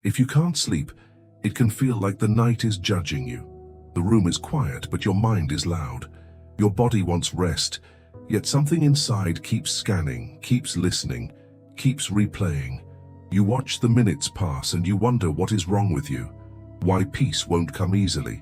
If you can't sleep, it can feel like the night is judging you. The room is quiet, but your mind is loud. Your body wants rest, yet something inside keeps scanning, keeps listening, keeps replaying. You watch the minutes pass and you wonder what is wrong with you, why peace won't come easily,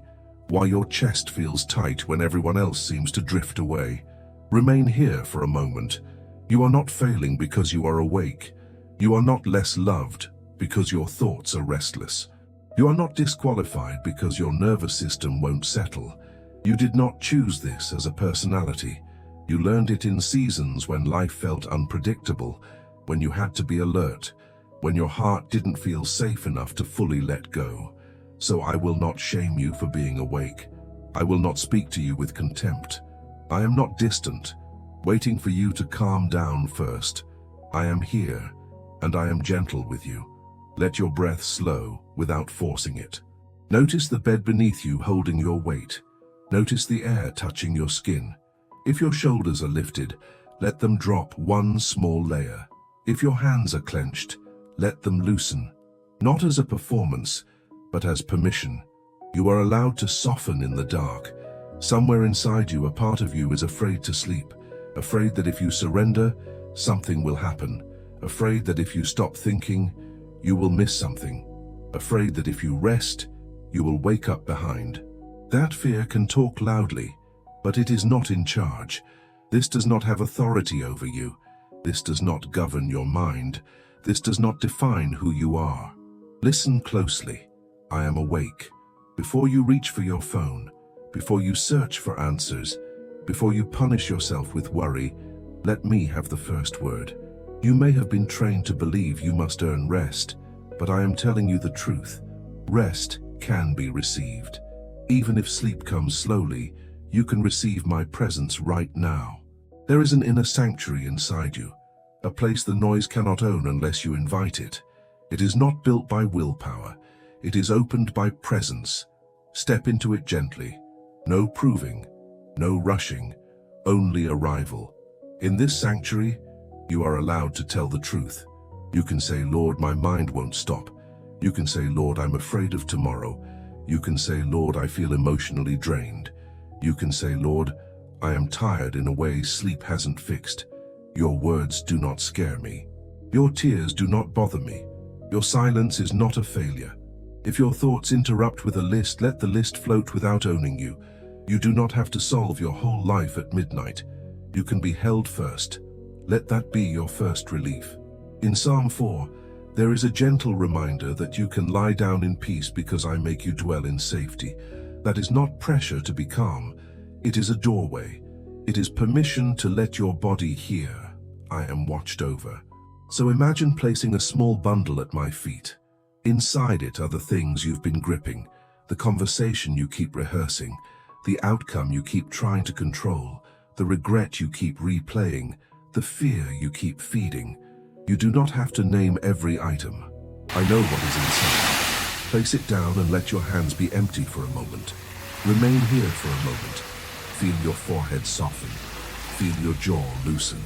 why your chest feels tight when everyone else seems to drift away. Remain here for a moment. You are not failing because you are awake. You are not less loved because your thoughts are restless. You are not disqualified because your nervous system won't settle. You did not choose this as a personality. You learned it in seasons when life felt unpredictable, when you had to be alert, when your heart didn't feel safe enough to fully let go. So I will not shame you for being awake. I will not speak to you with contempt. I am not distant, waiting for you to calm down first. I am here, and I am gentle with you. Let your breath slow without forcing it. Notice the bed beneath you holding your weight. Notice the air touching your skin. If your shoulders are lifted, let them drop one small layer. If your hands are clenched, let them loosen. Not as a performance, but as permission. You are allowed to soften in the dark. Somewhere inside you, a part of you is afraid to sleep, afraid that if you surrender, something will happen, afraid that if you stop thinking, you will miss something, afraid that if you rest, you will wake up behind. That fear can talk loudly, but it is not in charge. This does not have authority over you. This does not govern your mind. This does not define who you are. Listen closely. I am awake. Before you reach for your phone, before you search for answers, before you punish yourself with worry, let me have the first word. You may have been trained to believe you must earn rest, but I am telling you the truth. Rest can be received. Even if sleep comes slowly, you can receive my presence right now. There is an inner sanctuary inside you, a place the noise cannot own unless you invite it. It is not built by willpower. It is opened by presence. Step into it gently. No proving, no rushing, only arrival. In this sanctuary, you are allowed to tell the truth. You can say, Lord, my mind won't stop. You can say, Lord, I'm afraid of tomorrow. You can say, Lord, I feel emotionally drained. You can say, Lord, I am tired in a way sleep hasn't fixed. Your words do not scare me. Your tears do not bother me. Your silence is not a failure. If your thoughts interrupt with a list, let the list float without owning you. You do not have to solve your whole life at midnight. You can be held first. Let that be your first relief. In Psalm 4, there is a gentle reminder that you can lie down in peace because I make you dwell in safety. That is not pressure to be calm. It is a doorway. It is permission to let your body hear, I am watched over. So imagine placing a small bundle at my feet. Inside it are the things you've been gripping, the conversation you keep rehearsing, the outcome you keep trying to control, the regret you keep replaying, the fear you keep feeding. You do not have to name every item. I know what is inside. Place it down and let your hands be empty for a moment. Remain here for a moment. Feel your forehead soften. Feel your jaw loosen.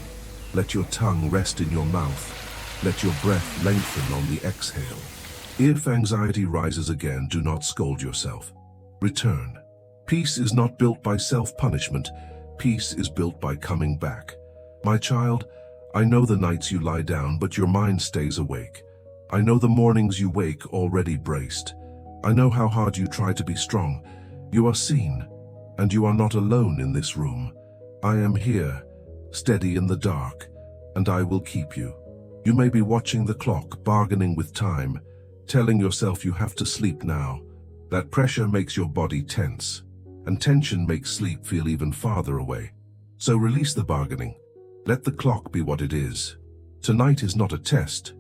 Let your tongue rest in your mouth. Let your breath lengthen on the exhale. If anxiety rises again, do not scold yourself. Return. Peace is not built by self-punishment. Peace is built by coming back. My child, I know the nights you lie down, but your mind stays awake. I know the mornings you wake already braced. I know how hard you try to be strong. You are seen, and you are not alone in this room. I am here, steady in the dark, and I will keep you. You may be watching the clock, bargaining with time, telling yourself you have to sleep now. That pressure makes your body tense, and tension makes sleep feel even farther away. So release the bargaining. Let the clock be what it is. Tonight is not a test.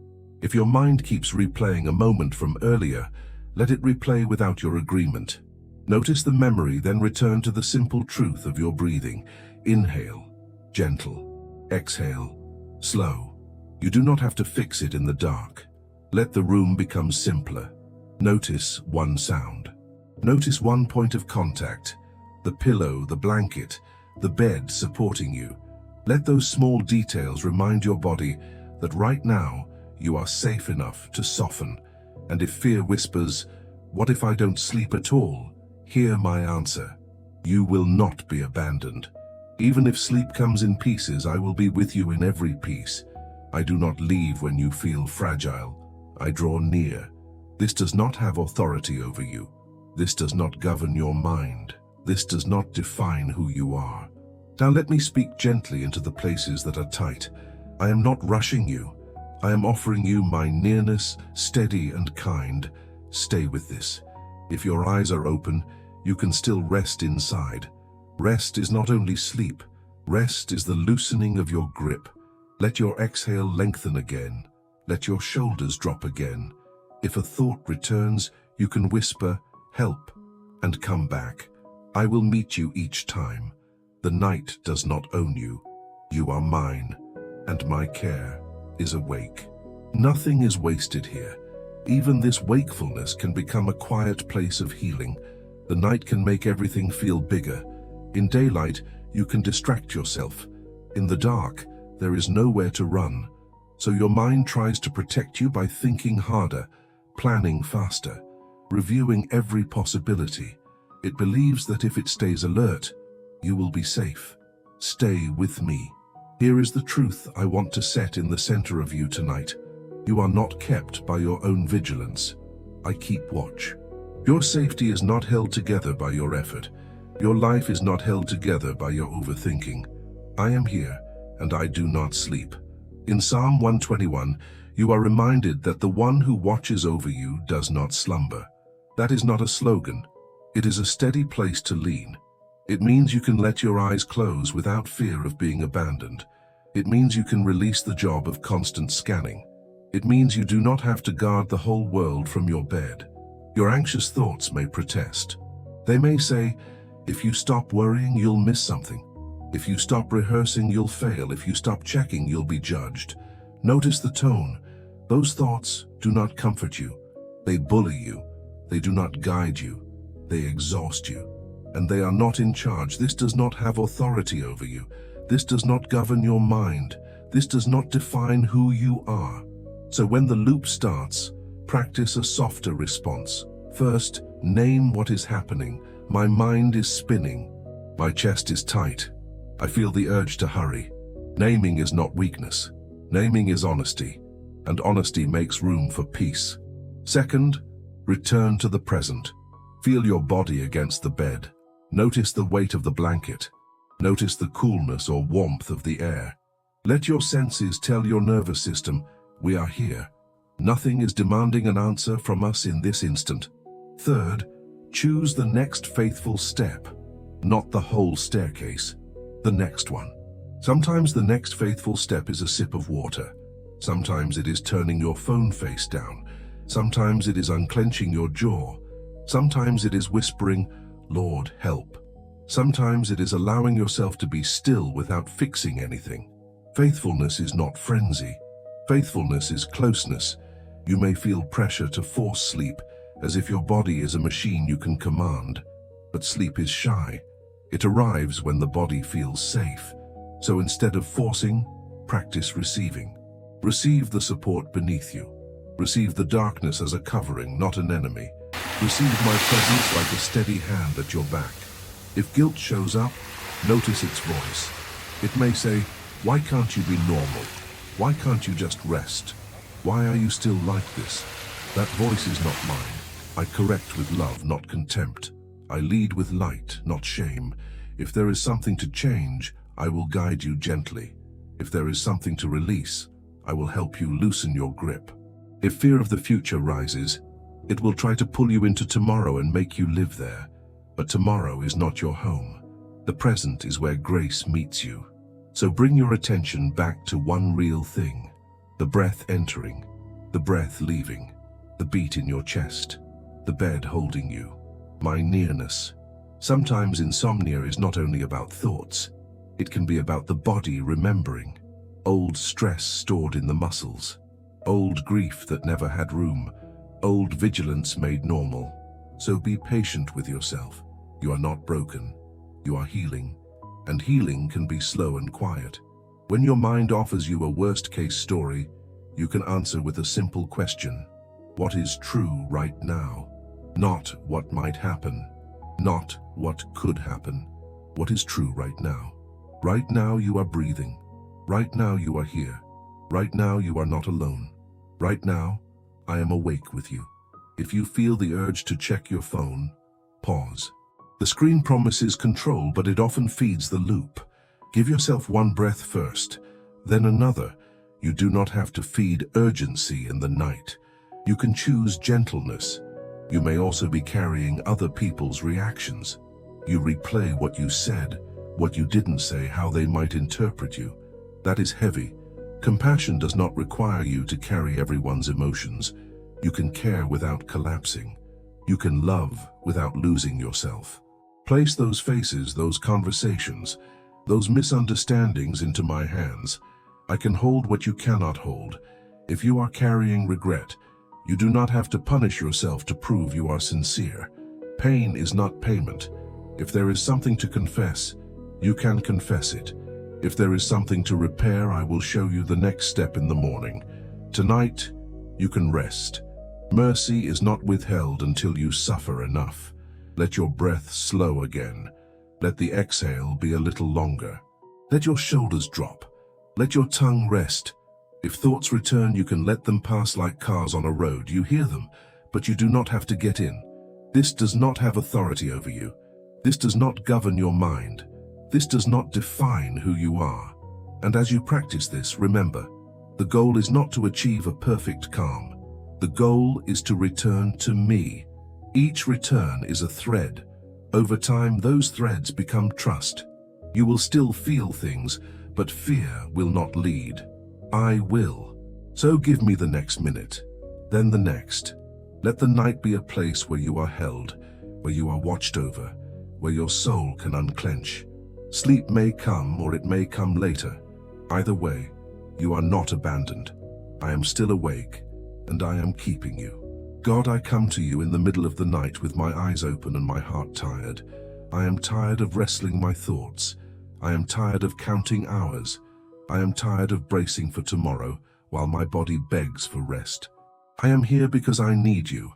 If your mind keeps replaying a moment from earlier, let it replay without your agreement. Notice the memory, then return to the simple truth of your breathing. Inhale, gentle. Exhale, slow. You do not have to fix it in the dark. Let the room become simpler. Notice one sound. Notice one point of contact. The pillow, the blanket, the bed supporting you. Let those small details remind your body that right now you are safe enough to soften. And if fear whispers, "What if I don't sleep at all?" hear my answer. You will not be abandoned. Even if sleep comes in pieces, I will be with you in every piece. I do not leave when you feel fragile. I draw near. This does not have authority over you. This does not govern your mind. This does not define who you are. Now let me speak gently into the places that are tight. I am not rushing you. I am offering you my nearness, steady and kind. Stay with this. If your eyes are open, you can still rest inside. Rest is not only sleep. Rest is the loosening of your grip. Let your exhale lengthen again. Let your shoulders drop again. If a thought returns, you can whisper, "Help," and come back. I will meet you each time. The night does not own you. You are mine, and my care is awake. Nothing is wasted here. Even this wakefulness can become a quiet place of healing. The night can make everything feel bigger. In daylight, you can distract yourself. In the dark, there is nowhere to run. So your mind tries to protect you by thinking harder, planning faster, reviewing every possibility. It believes that if it stays alert, you will be safe. Stay with me. Here is the truth I want to set in the center of you tonight. You are not kept by your own vigilance. I keep watch. Your safety is not held together by your effort. Your life is not held together by your overthinking. I am here, and I do not sleep. In Psalm 121, you are reminded that the one who watches over you does not slumber. That is not a slogan. It is a steady place to lean. It means you can let your eyes close without fear of being abandoned. It means you can release the job of constant scanning. It means you do not have to guard the whole world from your bed. Your anxious thoughts may protest. They may say, "If you stop worrying, you'll miss something. If you stop rehearsing, you'll fail. If you stop checking, you'll be judged." Notice the tone. Those thoughts do not comfort you. They bully you. They do not guide you. They exhaust you. And they are not in charge. This does not have authority over you. This does not govern your mind. This does not define who you are. So when the loop starts, practice a softer response. First, name what is happening. My mind is spinning. My chest is tight. I feel the urge to hurry. Naming is not weakness. Naming is honesty. And honesty makes room for peace. Second, return to the present. Feel your body against the bed. Notice the weight of the blanket. Notice the coolness or warmth of the air. Let your senses tell your nervous system, "We are here." Nothing is demanding an answer from us in this instant. Third, choose the next faithful step, not the whole staircase, the next one. Sometimes the next faithful step is a sip of water. Sometimes it is turning your phone face down. Sometimes it is unclenching your jaw. Sometimes it is whispering, "Lord, help." Sometimes it is allowing yourself to be still without fixing anything. Faithfulness is not frenzy. Faithfulness is closeness. You may feel pressure to force sleep, as if your body is a machine you can command. But sleep is shy. It arrives when the body feels safe. So instead of forcing, practice receiving. Receive the support beneath you. Receive the darkness as a covering, not an enemy. Receive my presence like a steady hand at your back. If guilt shows up, notice its voice. It may say, "Why can't you be normal? Why can't you just rest? Why are you still like this?" That voice is not mine. I correct with love, not contempt. I lead with light, not shame. If there is something to change, I will guide you gently. If there is something to release, I will help you loosen your grip. If fear of the future rises, it will try to pull you into tomorrow and make you live there. But tomorrow is not your home. The present is where grace meets you. So bring your attention back to one real thing: the breath entering, the breath leaving, the beat in your chest, the bed holding you, my nearness. Sometimes insomnia is not only about thoughts. It can be about the body remembering. Old stress stored in the muscles. Old grief that never had room. Old vigilance made normal. So be patient with yourself. You are not broken. You are healing. And healing can be slow and quiet. When your mind offers you a worst-case story, you can answer with a simple question: what is true right now. Not what might happen, not what could happen. What is true right now. Right now you are breathing. Right now you are here. Right now you are not alone. Right now, I am awake with you. If you feel the urge to check your phone, pause. The screen promises control, but it often feeds the loop. Give yourself one breath first, then another. You do not have to feed urgency in the night. You can choose gentleness. You may also be carrying other people's reactions. You replay what you said, what you didn't say, how they might interpret you. That is heavy. Compassion does not require you to carry everyone's emotions. You can care without collapsing. You can love without losing yourself. Place those faces, those conversations, those misunderstandings into my hands. I can hold what you cannot hold. If you are carrying regret, you do not have to punish yourself to prove you are sincere. Pain is not payment. If there is something to confess, you can confess it. If there is something to repair, I will show you the next step in the morning. Tonight, you can rest. Mercy is not withheld until you suffer enough. Let your breath slow again. Let the exhale be a little longer. Let your shoulders drop. Let your tongue rest. If thoughts return, you can let them pass like cars on a road. You hear them, but you do not have to get in. This does not have authority over you. This does not govern your mind. This does not define who you are. And as you practice this, remember, the goal is not to achieve a perfect calm. The goal is to return to me. Each return is a thread. Over time, those threads become trust. You will still feel things, but fear will not lead. I will. So give me the next minute, then the next. Let the night be a place where you are held, where you are watched over, where your soul can unclench. Sleep may come or it may come later. Either way, you are not abandoned. I am still awake, and I am keeping you. God, I come to you in the middle of the night with my eyes open and my heart tired. I am tired of wrestling my thoughts. I am tired of counting hours. I am tired of bracing for tomorrow while my body begs for rest. I am here because I need you,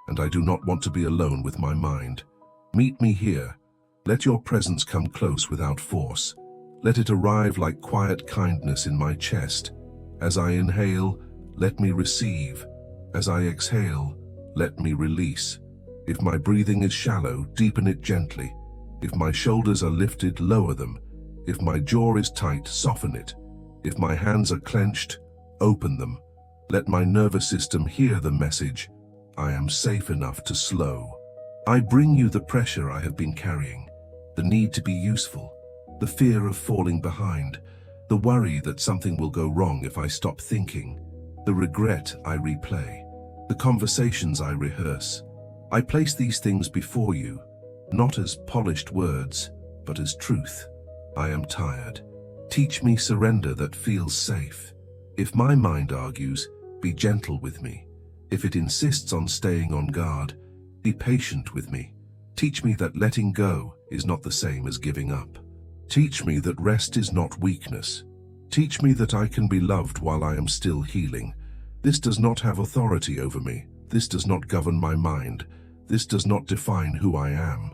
and I do not want to be alone with my mind. Meet me here. Let your presence come close without force. Let it arrive like quiet kindness in my chest. As I inhale, let me receive. As I exhale, let me release. If my breathing is shallow, deepen it gently. If my shoulders are lifted, lower them. If my jaw is tight, soften it. If my hands are clenched, open them. Let my nervous system hear the message. I am safe enough to slow. I bring you the pressure I have been carrying, the need to be useful, the fear of falling behind, the worry that something will go wrong if I stop thinking, the regret I replay, the conversations I rehearse. I place these things before you, not as polished words, but as truth. I am tired. Teach me surrender that feels safe. If my mind argues, be gentle with me. If it insists on staying on guard, be patient with me. Teach me that letting go is not the same as giving up. Teach me that rest is not weakness. Teach me that I can be loved while I am still healing. This does not have authority over me. This does not govern my mind. This does not define who I am.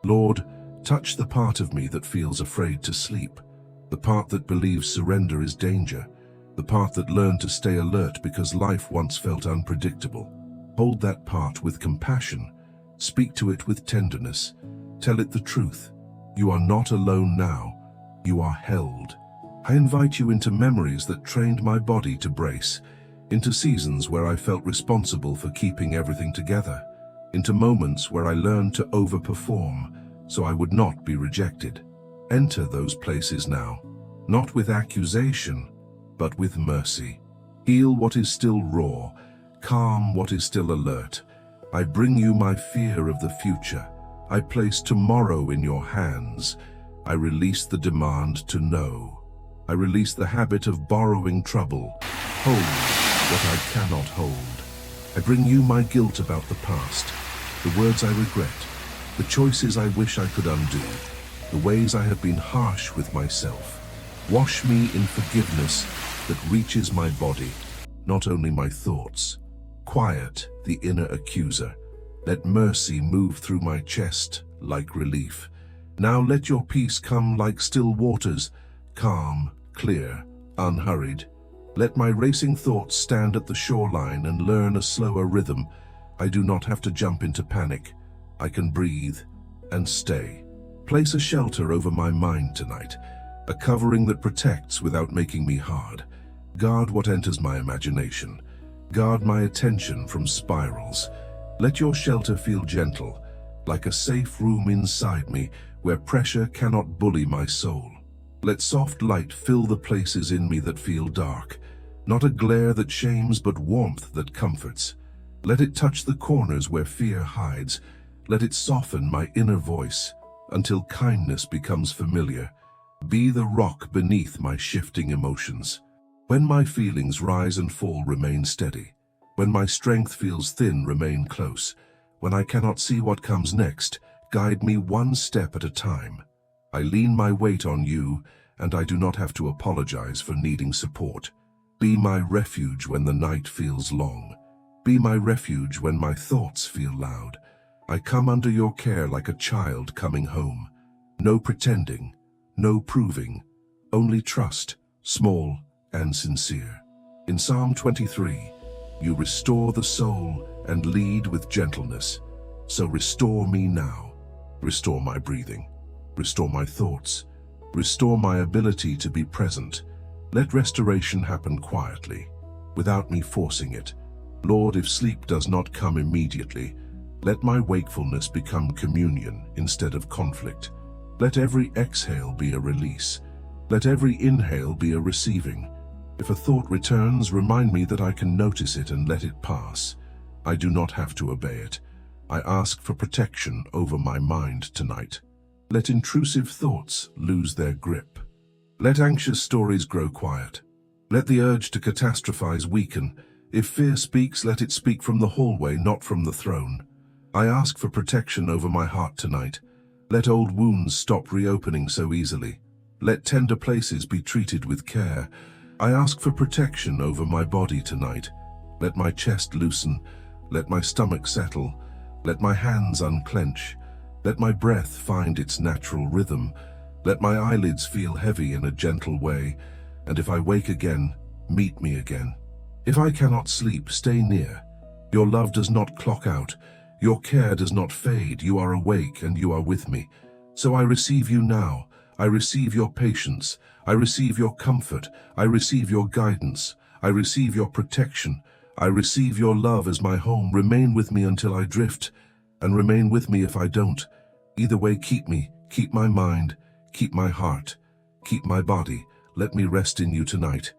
Lord, touch the part of me that feels afraid to sleep, the part that believes surrender is danger, the part that learned to stay alert because life once felt unpredictable. Hold that part with compassion. Speak to it with tenderness. Tell it the truth. You are not alone now. You are held. I invite you into memories that trained my body to brace, into seasons where I felt responsible for keeping everything together, into moments where I learned to overperform so I would not be rejected. Enter those places now, not with accusation, but with mercy. Heal what is still raw, calm what is still alert. I bring you my fear of the future. I place tomorrow in your hands. I release the demand to know. I release the habit of borrowing trouble. Hold what I cannot hold. I bring you my guilt about the past, the words I regret, the choices I wish I could undo, the ways I have been harsh with myself. Wash me in forgiveness that reaches my body, not only my thoughts. Quiet the inner accuser. Let mercy move through my chest like relief. Now let your peace come like still waters, calm, clear, unhurried. Let my racing thoughts stand at the shoreline and learn a slower rhythm. I do not have to jump into panic. I can breathe and stay. Place a shelter over my mind tonight, a covering that protects without making me hard. Guard what enters my imagination. Guard my attention from spirals. Let your shelter feel gentle, like a safe room inside me where pressure cannot bully my soul. Let soft light fill the places in me that feel dark, not a glare that shames but warmth that comforts. Let it touch the corners where fear hides. Let it soften my inner voice until kindness becomes familiar. Be the rock beneath my shifting emotions. When my feelings rise and fall, remain steady. When my strength feels thin, remain close. When I cannot see what comes next, guide me one step at a time. I lean my weight on you, and I do not have to apologize for needing support. Be my refuge when the night feels long. Be my refuge when my thoughts feel loud. I come under your care like a child coming home. No pretending, no proving, only trust, small and sincere. In Psalm 23, you restore the soul and lead with gentleness. So restore me now. Restore my breathing. Restore my thoughts. Restore my ability to be present. Let restoration happen quietly, without me forcing it. Lord, if sleep does not come immediately, let my wakefulness become communion instead of conflict. Let every exhale be a release. Let every inhale be a receiving. If a thought returns, remind me that I can notice it and let it pass. I do not have to obey it. I ask for protection over my mind tonight. Let intrusive thoughts lose their grip. Let anxious stories grow quiet. Let the urge to catastrophize weaken. If fear speaks, let it speak from the hallway, not from the throne. I ask for protection over my heart tonight. Let old wounds stop reopening so easily. Let tender places be treated with care. I ask for protection over my body tonight. Let my chest loosen. Let my stomach settle. Let my hands unclench. Let my breath find its natural rhythm. Let my eyelids feel heavy in a gentle way. And if I wake again, meet me again. If I cannot sleep, stay near. Your love does not clock out. Your care does not fade. You are awake and you are with me. So I receive you now. I receive your patience. I receive your comfort. I receive your guidance. I receive your protection. I receive your love as my home. Remain with me until I drift, and remain with me if I don't. Either way, keep me, keep my mind, keep my heart, keep my body. Let me rest in you tonight.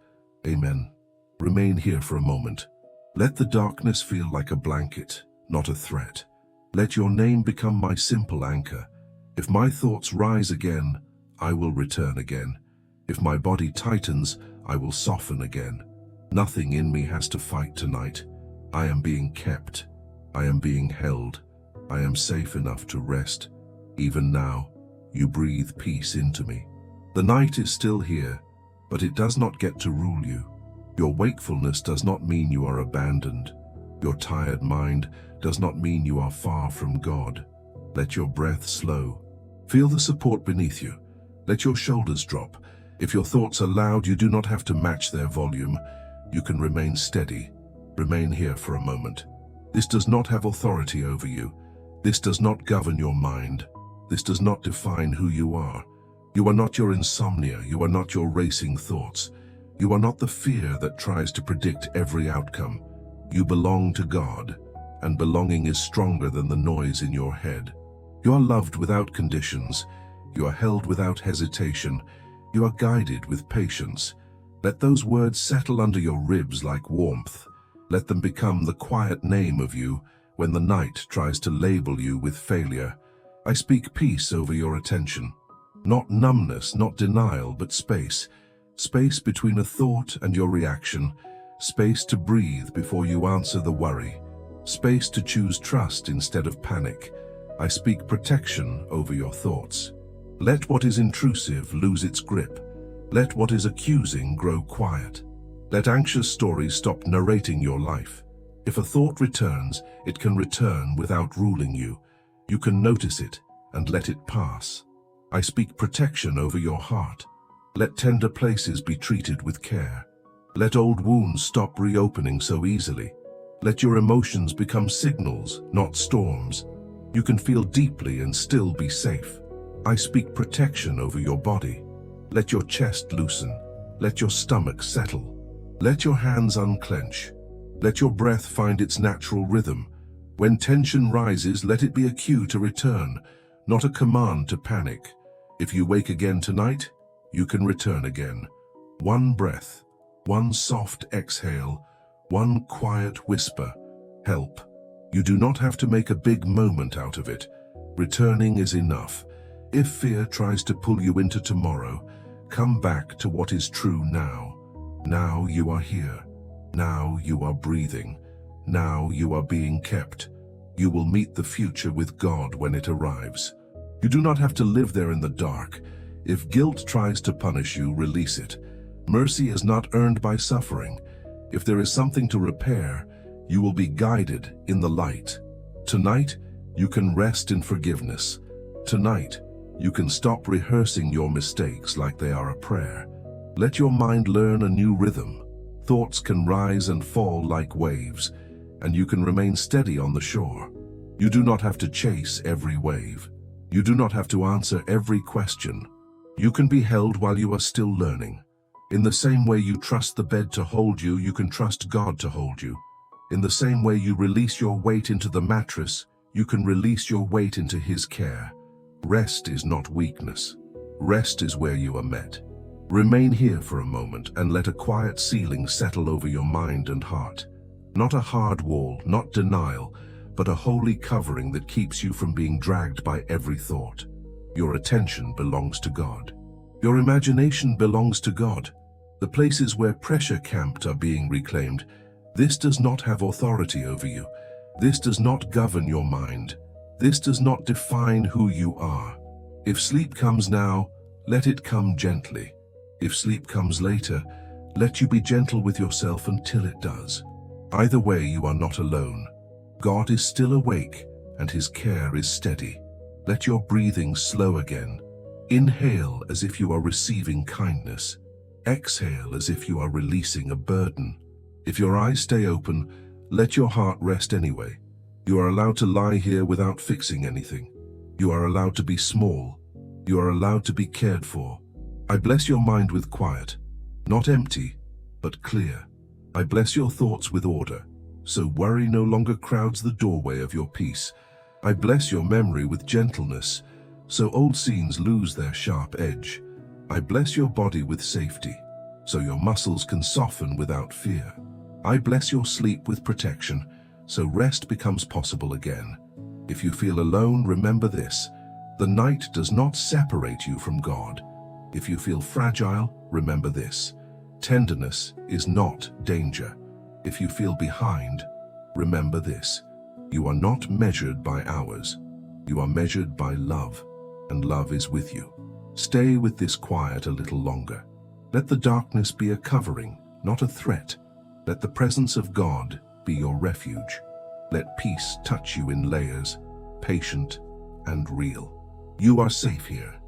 Amen. Remain here for a moment. Let the darkness feel like a blanket, not a threat. Let your name become my simple anchor. If my thoughts rise again, I will return again. If my body tightens, I will soften again. Nothing in me has to fight tonight. I am being kept. I am being held. I am safe enough to rest. Even now, you breathe peace into me. The night is still here, but it does not get to rule you. Your wakefulness does not mean you are abandoned. Your tired mind does not mean you are far from God. Let your breath slow. Feel the support beneath you. Let your shoulders drop. If your thoughts are loud, you do not have to match their volume. You can remain steady. Remain here for a moment. This does not have authority over you. This does not govern your mind. This does not define who you are. You are not your insomnia. You are not your racing thoughts. You are not the fear that tries to predict every outcome. You belong to God, and belonging is stronger than the noise in your head. You are loved without conditions. You are held without hesitation. You are guided with patience. Let those words settle under your ribs like warmth. Let them become the quiet name of you when the night tries to label you with failure. I speak peace over your attention. Not numbness, not denial, but space. Space between a thought and your reaction. Space to breathe before you answer the worry. Space to choose trust instead of panic. I speak protection over your thoughts. Let what is intrusive lose its grip. Let what is accusing grow quiet. Let anxious stories stop narrating your life. If a thought returns, it can return without ruling you. You can notice it and let it pass. I speak protection over your heart. Let tender places be treated with care. Let old wounds stop reopening so easily. Let your emotions become signals, not storms. You can feel deeply and still be safe. I speak protection over your body. Let your chest loosen. Let your stomach settle. Let your hands unclench. Let your breath find its natural rhythm. When tension rises, let it be a cue to return, not a command to panic. If you wake again tonight, you can return again. One breath, one soft exhale, one quiet whisper. Help. You do not have to make a big moment out of it. Returning is enough. If fear tries to pull you into tomorrow, come back to what is true now. Now you are here. Now you are breathing. Now you are being kept. You will meet the future with God when it arrives. You do not have to live there in the dark. If guilt tries to punish you, release it. Mercy is not earned by suffering. If there is something to repair, you will be guided in the light. Tonight, you can rest in forgiveness. Tonight, you can stop rehearsing your mistakes like they are a prayer. Let your mind learn a new rhythm. Thoughts can rise and fall like waves, and you can remain steady on the shore. You do not have to chase every wave. You do not have to answer every question. You can be held while you are still learning. In the same way you trust the bed to hold you, you can trust God to hold you. In the same way you release your weight into the mattress, you can release your weight into His care. Rest is not weakness. Rest is where you are met. Remain here for a moment and let a quiet ceiling settle over your mind and heart. Not a hard wall, not denial, but a holy covering that keeps you from being dragged by every thought. Your attention belongs to God. Your imagination belongs to God. The places where pressure camped are being reclaimed. This does not have authority over you. This does not govern your mind. This does not define who you are. If sleep comes now, let it come gently. If sleep comes later, let you be gentle with yourself until it does. Either way, you are not alone. God is still awake, and His care is steady. Let your breathing slow again. Inhale as if you are receiving kindness. Exhale as if you are releasing a burden. If your eyes stay open, let your heart rest anyway. You are allowed to lie here without fixing anything. You are allowed to be small. You are allowed to be cared for. I bless your mind with quiet, not empty, but clear. I bless your thoughts with order, so worry no longer crowds the doorway of your peace. I bless your memory with gentleness, so old scenes lose their sharp edge. I bless your body with safety, so your muscles can soften without fear. I bless your sleep with protection, so rest becomes possible again. If you feel alone, remember this: the night does not separate you from God. If you feel fragile, remember this: tenderness is not danger. If you feel behind, remember this: you are not measured by hours. You are measured by love, and love is with you. Stay with this quiet a little longer. Let the darkness be a covering, not a threat. Let the presence of God be your refuge. Let peace touch you in layers, patient and real. You are safe here.